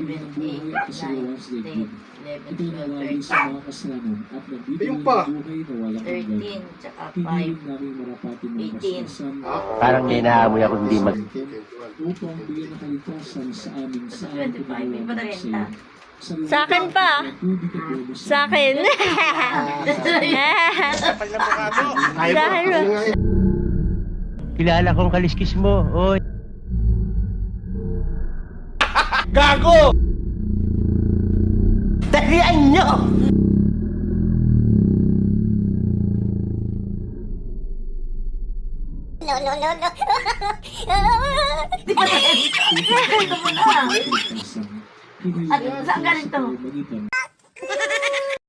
buhay at kasalanan sa daigdig. Ito'y nawali sa mga kasalanan at nagbibigay Ayun ng pa. buhay na walang hanggan. 13, tsaka Piniling namin marapatin ng 18. basbasan Parang may naamoy ako hindi mag... upang bigyan ng kaligtasan sa amin sa Sa aming 25, may pagkakaroon ng parenta. sayo. Sa akin pa. Sa akin. Kapal na mukha mo. Sa akin ba? Kilala kong kaliskis mo, oy. Gago! Talian nyo! No, no, no, no. Di ba tayo? Ito mo na. At saan galing to?